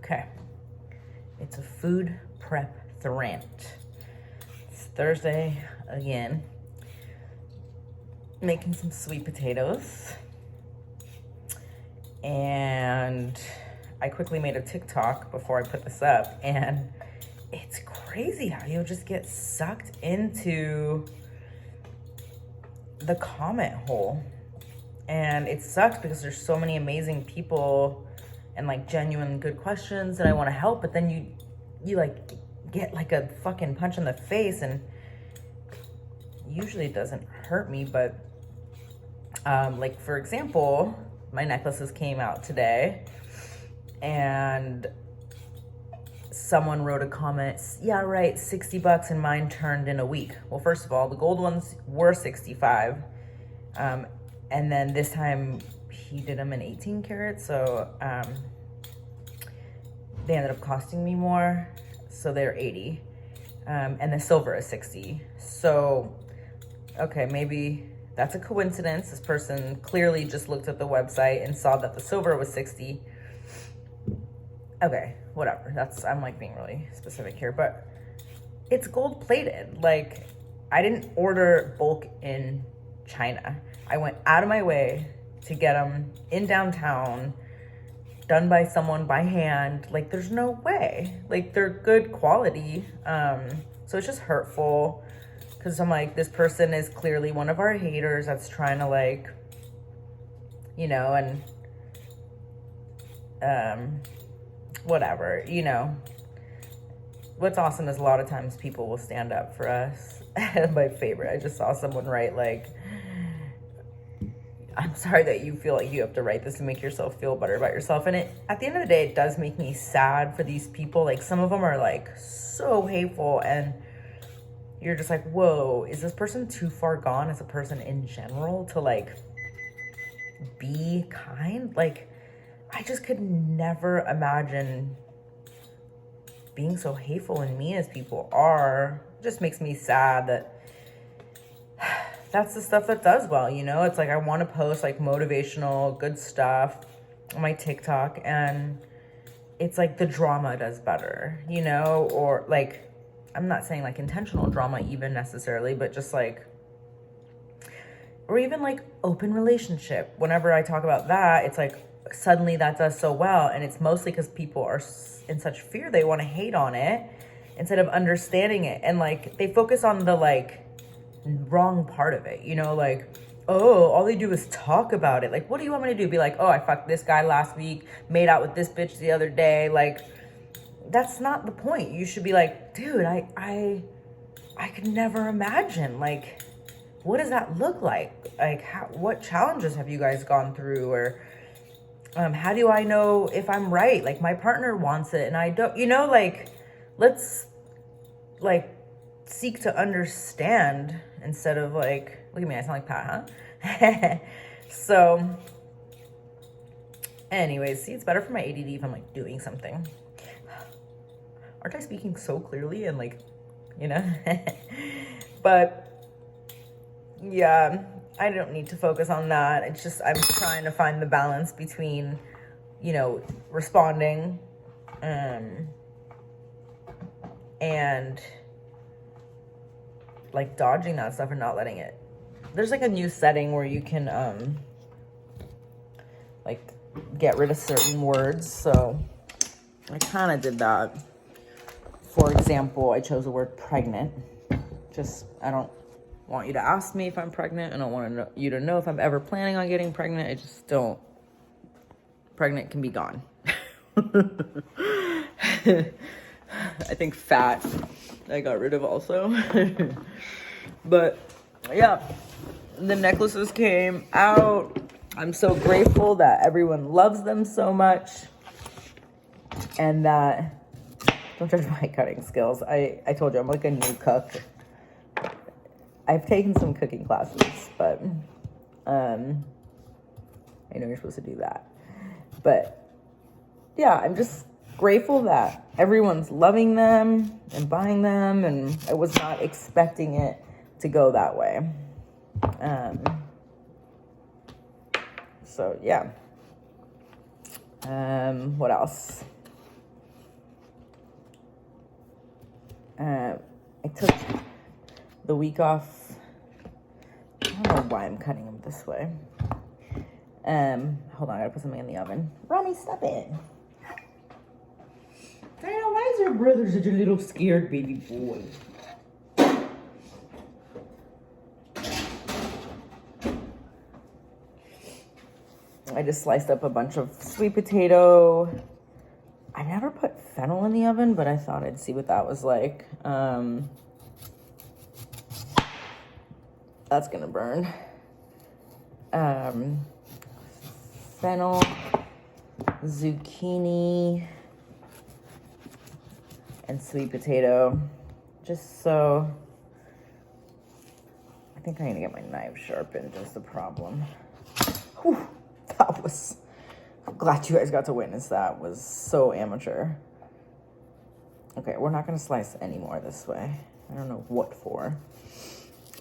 Okay. It's a food prep ThuRANT. It's Thursday again. Making some sweet potatoes. And I quickly made a TikTok before I put this up, and it's crazy how you'll just get sucked into the comment hole. And it sucks because there's so many amazing people and like genuine good questions that I want to help, but then you like get like a fucking punch in the face, and usually it doesn't hurt me, but like for example, my necklaces came out today and someone wrote a comment, yeah, right, $60 and mine turned in a week. Well, first of all, the gold ones were 65. And then this time he did them in 18 karat. So they ended up costing me more. So they're 80. And the silver is 60. So, okay, maybe that's a coincidence. This person clearly just looked at the website and saw that the silver was 60. Okay, whatever. I'm like being really specific here, but it's gold plated. Like, I didn't order bulk in China. I went out of my way to get them in downtown, done by someone by hand. Like, there's no way. Like, they're good quality. So it's just hurtful because I'm like, this person is clearly one of our haters that's trying to like, you know, and whatever, you know. What's awesome is a lot of times people will stand up for us. My favorite, I just saw someone write like, I'm sorry that you feel like you have to write this to make yourself feel better about yourself. And at the end of the day, it does make me sad for these people. Like, some of them are like so hateful, and you're just like, whoa, is this person too far gone as a person in general to like be kind? Like, I just could never imagine being so hateful and mean as people are. It just makes me sad that that's the stuff that does well, you know? It's like I want to post like motivational, good stuff on my TikTok, and it's like the drama does better, you know? Or like, I'm not saying like intentional drama even necessarily, but just like, or even like open relationship. Whenever I talk about that, it's like suddenly that does so well, and it's mostly because people are in such fear they want to hate on it instead of understanding it, and like they focus on the like wrong part of it, you know, like, oh, all they do is talk about it. Like, what do you want me to do? Be like, oh, I fucked this guy last week, made out with this bitch the other day. Like, that's not the point. You should be like, dude, I could never imagine, like, what does that look like? Like, what challenges have you guys gone through? Or how do I know if I'm right? Like, my partner wants it and I don't, you know, like, let's like seek to understand instead of like, look at me, I sound like Pat, huh? So anyways, see, it's better for my ADD if I'm like doing something. Aren't I speaking so clearly and like, you know? But yeah, I don't need to focus on that. It's just, I'm trying to find the balance between, you know, responding and like dodging that stuff and not letting it. There's like a new setting where you can like get rid of certain words. So I kind of did that. For example, I chose the word pregnant. Just, I don't want you to ask me if I'm pregnant. I don't want you to know if I'm ever planning on getting pregnant. I just don't. Pregnant can be gone. I think fat I got rid of also. But yeah, the necklaces came out. I'm so grateful that everyone loves them so much, and that, don't judge my cutting skills. I told you I'm like a new cook. I've taken some cooking classes, but I know you're supposed to do that. But yeah, I'm just grateful that everyone's loving them and buying them, and I was not expecting it to go that way. So yeah. What else? I took the week off. I don't know why I'm cutting them this way. Hold on, I gotta put something in the oven. Ronnie, stop it. Diana, why is your brother such a little scared baby boy? I just sliced up a bunch of sweet potato. I never put fennel in the oven, but I thought I'd see what that was like. That's gonna burn. Fennel, zucchini, and sweet potato. Just so, I think I need to get my knife sharpened is the problem. Whew, that was, I'm glad you guys got to witness that. It was so amateur. Okay, we're not gonna slice anymore this way. I don't know what for.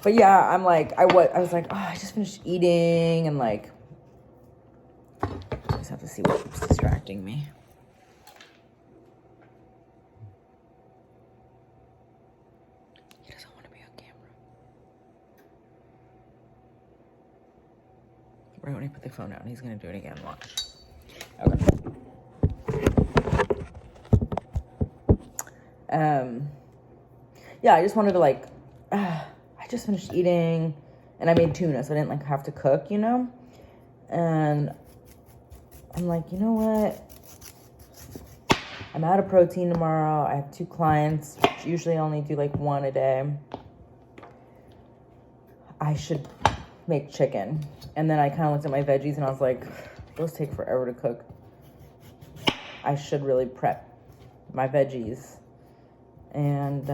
But yeah, I'm like, I was like, oh, I just finished eating and like, I just have to see what keeps distracting me. He doesn't want to be on camera. Right when I put the phone down, he's gonna do it again, watch. Okay. Yeah, I just wanted to like, I just finished eating and I made tuna, so I didn't like have to cook, you know? And I'm like, you know what? I'm out of protein tomorrow. I have 2 clients, which usually only do like 1 a day. I should make chicken. And then I kind of looked at my veggies and I was like, those take forever to cook. I should really prep my veggies. And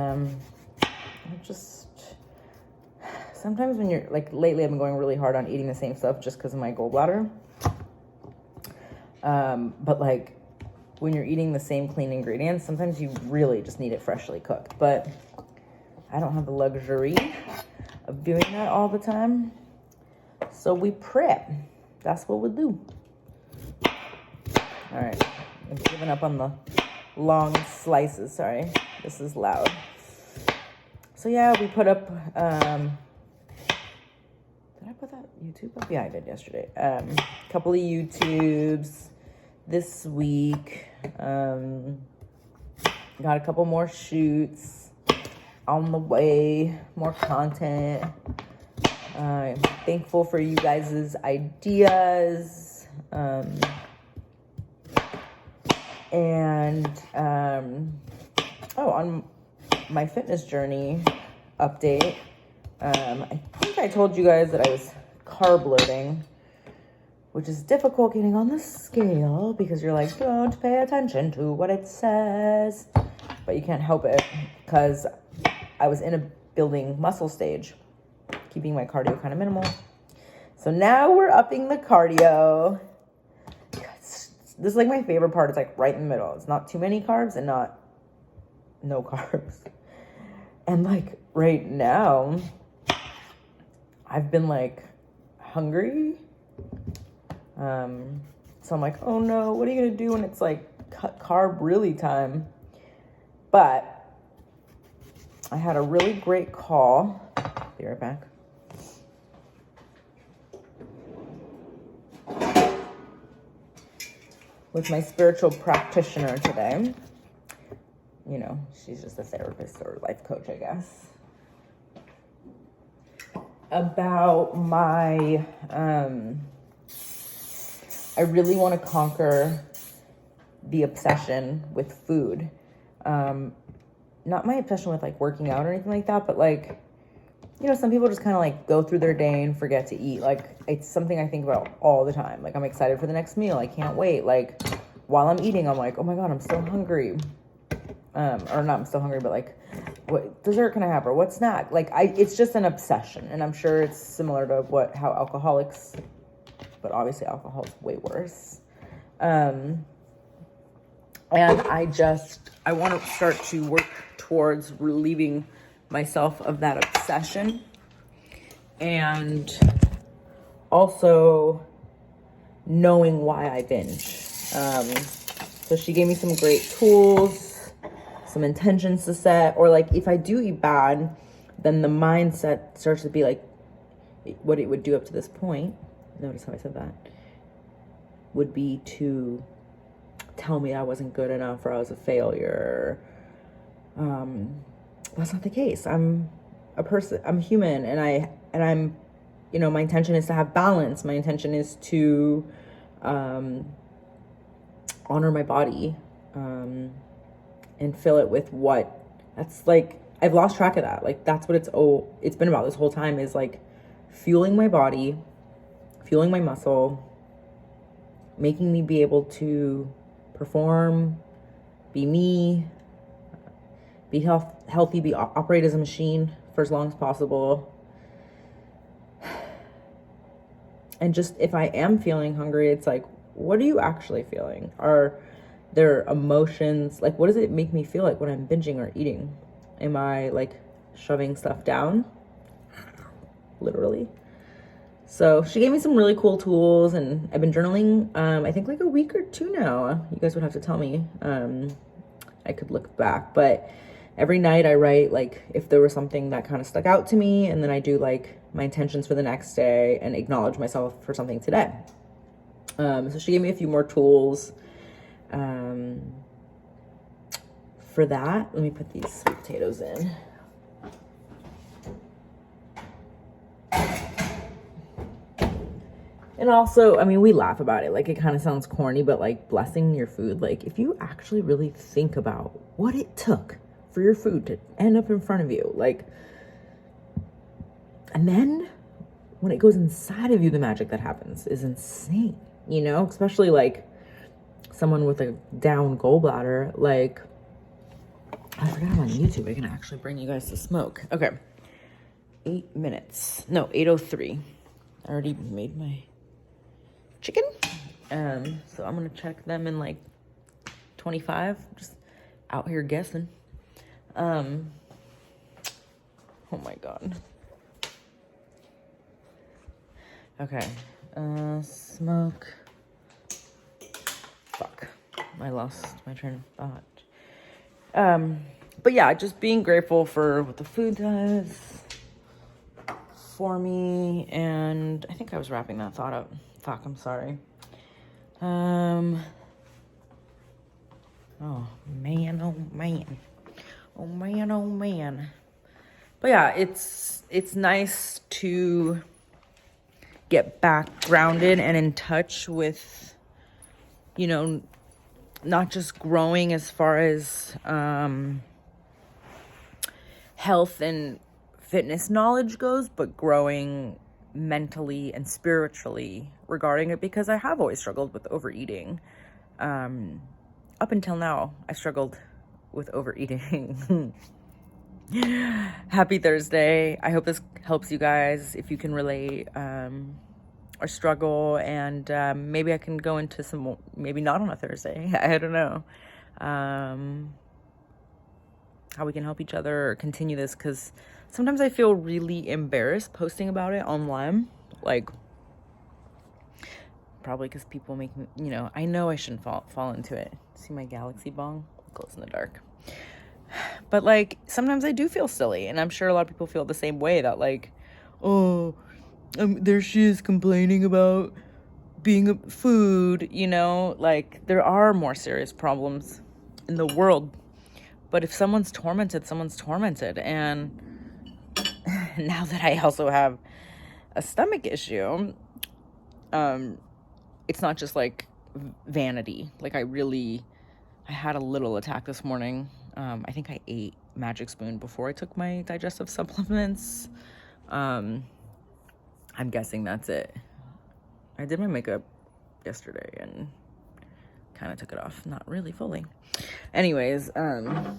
sometimes when you're like, lately I've been going really hard on eating the same stuff just because of my gallbladder. But like when you're eating the same clean ingredients, sometimes you really just need it freshly cooked. But I don't have the luxury of doing that all the time. So we prep. That's what we do. All right. I've given up on the long slices. Sorry. This is loud. So yeah, we put up, did I put that YouTube up? Yeah, I did yesterday. Couple of YouTubes this week. Got a couple more shoots on the way, more content. I'm thankful for you guys' ideas. On my fitness journey update, I think I told you guys that I was carb loading, which is difficult getting on the scale because you're like, don't pay attention to what it says. But you can't help it because I was in a building muscle stage, keeping my cardio kind of minimal. So now we're upping the cardio. This is like my favorite part. It's like right in the middle. It's not too many carbs and not no carbs. And like right now, I've been like hungry. So I'm like, oh no, what are you gonna do when it's like carb really time? But I had a really great call. Be right back. With my spiritual practitioner today. You know, she's just a therapist or life coach, I guess. About my, I really want to conquer the obsession with food. Not my obsession with like working out or anything like that, but like, you know, some people just kind of like go through their day and forget to eat. Like, it's something I think about all the time. Like, I'm excited for the next meal. I can't wait. Like, while I'm eating, I'm like, oh my God, I'm still hungry. Or not, I'm still hungry, but like, what dessert can I have? Or what snack? Like, it's just an obsession. And I'm sure it's similar to how alcoholics, but obviously alcohol is way worse. And I want to start to work towards relieving myself of that obsession. And also knowing why I binge. So she gave me some great tools, some intentions to set, or like if I do eat bad, then the mindset starts to be like what it would do up to this point. Notice how I said that. Would be to tell me I wasn't good enough or I was a failure. That's not the case. I'm a person, I'm human, and I'm, you know, my intention is to have balance. My intention is to honor my body, and fill it with what, that's like, I've lost track of that. Like, that's what it's been about this whole time, is like fueling my body, fueling my muscle, making me be able to perform, be me, be healthy, operate as a machine for as long as possible. And just, if I am feeling hungry, it's like, what are you actually feeling? Are there emotions? Like, what does it make me feel like when I'm binging or eating? Am I like shoving stuff down? Literally. So she gave me some really cool tools, and I've been journaling, I think like a week or two now. You guys would have to tell me. I could look back, but every night I write like if there was something that kind of stuck out to me, and then I do like my intentions for the next day and acknowledge myself for something today. So she gave me a few more tools for that. Let me put these sweet potatoes in. And also, I mean, we laugh about it. Like, it kind of sounds corny, but like blessing your food. Like, if you actually really think about what it took for your food to end up in front of you, like, and then when it goes inside of you, the magic that happens is insane, you know, especially like someone with a down gallbladder. Like, I forgot I'm on YouTube. I can actually bring you guys to smoke. Okay. 8 minutes. No, 8:03. I already made my chicken. So I'm gonna check them in like 25. Just out here guessing. Oh my God. Okay. Smoke. Fuck. I lost my train of thought. But yeah, just being grateful for what the food does for me, and I think I was wrapping that thought up. Fuck, I'm sorry. Oh man, oh man. Oh man, oh man. But yeah, it's nice to get back grounded and in touch with, you know, not just growing as far as health and fitness knowledge goes, but growing mentally and spiritually regarding it, because I have always struggled with overeating. Up until now, I struggled with overeating. Happy Thursday. I hope this helps you guys, if you can relate or struggle, and maybe I can go into some, maybe not on a Thursday, I don't know, how we can help each other or continue this, because sometimes I feel really embarrassed posting about it online, like, probably because people make me, you know, I know I shouldn't fall into it. See my galaxy bong? Glows in the dark. But like, sometimes I do feel silly, and I'm sure a lot of people feel the same way, that like, oh, there she is complaining about being a food, you know, like, there are more serious problems in the world. But if someone's tormented, someone's tormented. And now that I also have a stomach issue, it's not just like vanity. Like, I had a little attack this morning. I think I ate Magic Spoon before I took my digestive supplements. I'm guessing that's it. I did my makeup yesterday and kind of took it off. Not really fully. Anyways, do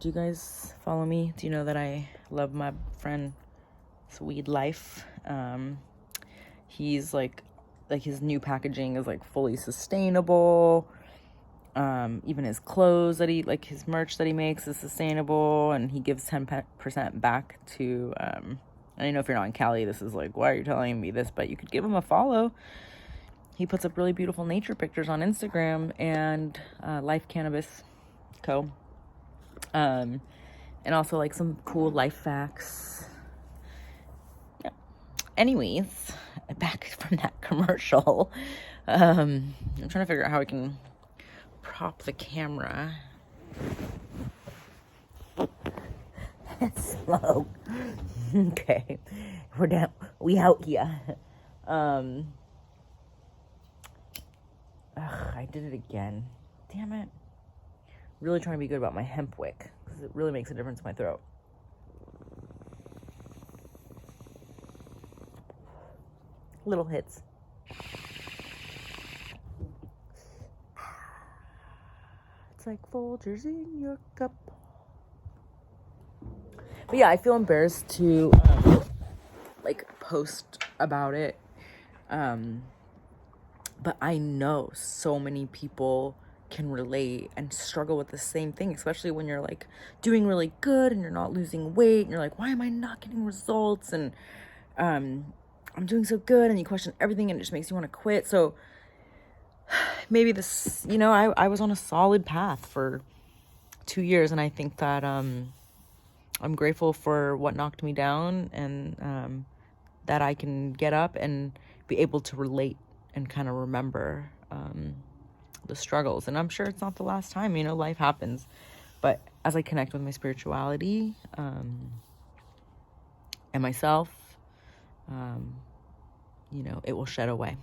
you guys follow me? Do you know that I love my friend Sweet Life? He's like his new packaging is like fully sustainable. Even his clothes that like his merch that he makes is sustainable, and he gives 10% back to, I don't know if you're not in Cali, this is like, why are you telling me this? But you could give him a follow. He puts up really beautiful nature pictures on Instagram, and Life Cannabis Co. And also like some cool life facts. Yeah. Anyways, back from that commercial. I'm trying to figure out how I can prop the camera. Slow. Okay. We're down. We out here. I did it again. Damn it. Really trying to be good about my hemp wick because it really makes a difference in my throat. Little hits. It's like Folgers in your cup. But yeah, I feel embarrassed to like post about it. But I know so many people can relate and struggle with the same thing, especially when you're like doing really good and you're not losing weight and you're like, why am I not getting results? And I'm doing so good, and you question everything and it just makes you want to quit. So maybe this, you know, I was on a solid path for 2 years, and I think that I'm grateful for what knocked me down, and that I can get up and be able to relate and kind of remember the struggles. And I'm sure it's not the last time, you know, life happens. But as I connect with my spirituality and myself, you know, it will shed away.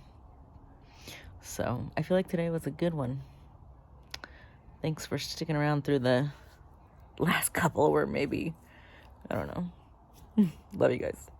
So I feel like today was a good one. Thanks for sticking around through the last couple, or maybe, I don't know. Love you guys.